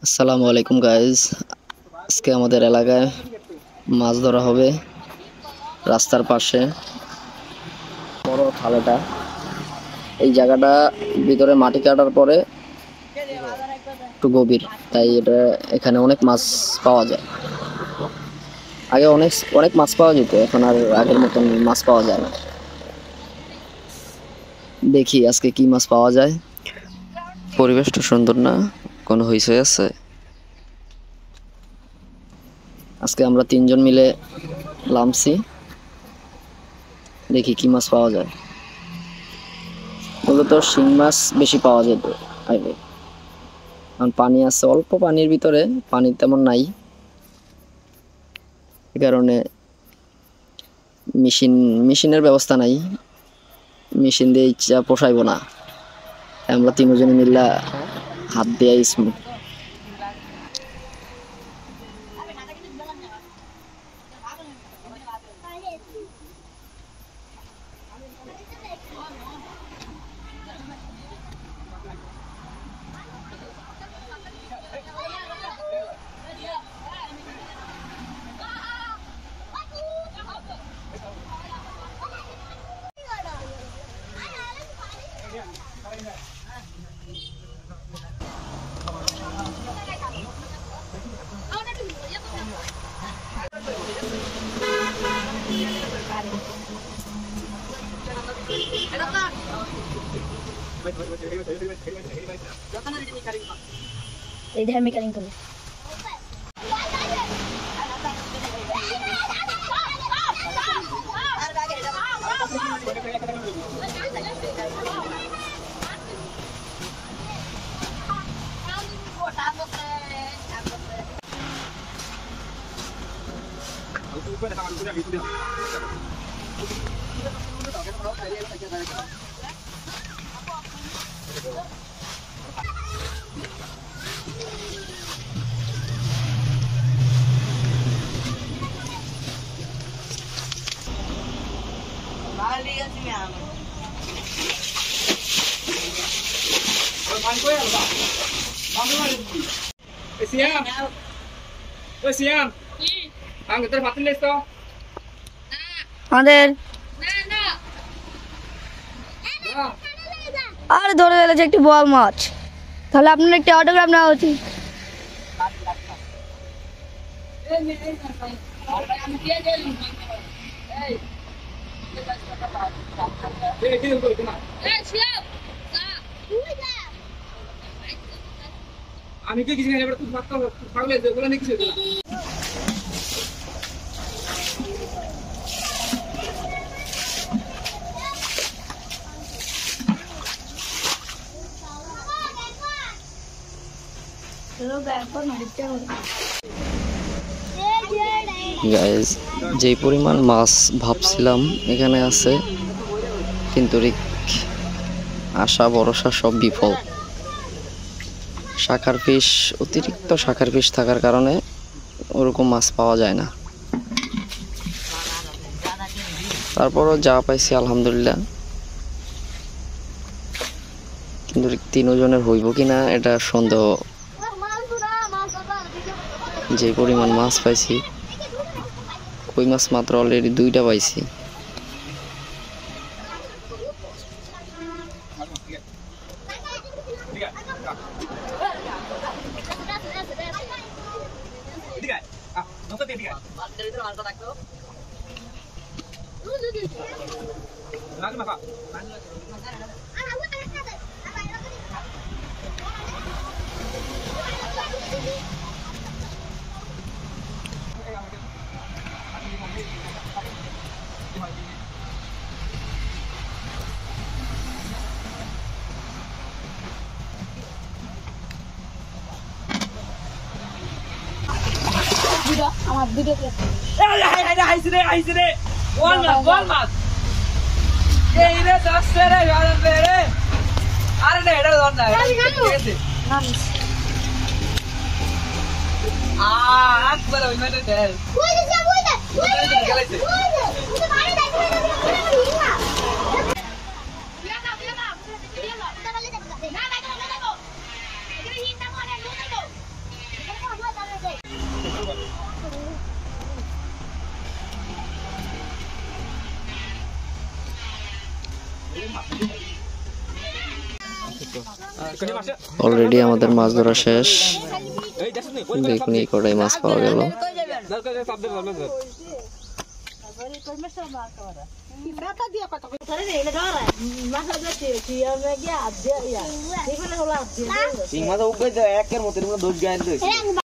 আসসালামু আলাইকুম গাইজ। আজকে আমাদের এলাকায় মাছ ধরা হবে রাস্তার পাশে বড় খালটা। এই জায়গাটা ভিতরে মাটি কাটার পরে একটু গভীর, তাই এখানে অনেক মাছ পাওয়া যায়। আগে অনেক অনেক মাছ পাওয়া যেত, এখন আর আগের মতন মাছ পাওয়া যায় না। দেখি আজকে কি মাছ পাওয়া যায়। পরিবেশটা সুন্দর না? কোনো হইচই আছে? আজকে আমরা 3 জন মিলে নামছি, দেখি কি মাছ পাওয়া যায়। মূলত শিং মাছ বেশি পাওয়া যেত আগে, কারণ পানি আছে, অল্প পানির ভিতরে পানি তেমন নাই, এ কারণে মেশিনের ব্যবস্থা নাই। মেশিন দিয়ে ইচ্ছা পোষাইব না, আমরা 3 জনে মিল্লা হাত দিয়ে স্মুথ। इधर में करेंगे तुम আর ধরে ফেলেছে একটি বল মাছ। তাহলে আপনার একটি অটোগ্রাফ নেওয়া উচিত। আমি কি কিছু এবার তুই পাগল হয়েছে ওগুলো নিয়ে কিছু গাইজ, যেই পরিমাণ মাছ ভাবছিলাম এখানে আছে, কিন্তু আশা ভরসা সব বিফল। শাখার ফিশ, অতিরিক্ত শাখার ফিশ থাকার কারণে ওরকম মাছ পাওয়া যায় না। তারপরও যা পাইছি আলহামদুলিল্লাহ, কিন্তু 3 জনের হইব কিনা এটা সন্দেহ। যে পরিমাণ মাছ পাইছি, কই মাছ মাত্র অলরেডি 2টা পাইছি। আমার ভিডিও আইছে রে বল মাছ এই রে দস্তে রে রে আরে না এটা ধর না ঠিক আছে একবার ওই মেটে দে ওই দে অলরেডি আমাদের মাছ ধরা শেষ। দেখুন এই কটাই মাছ পাওয়া গেল। সিং মাছ উঠবে একের মতো দোষ গায়ে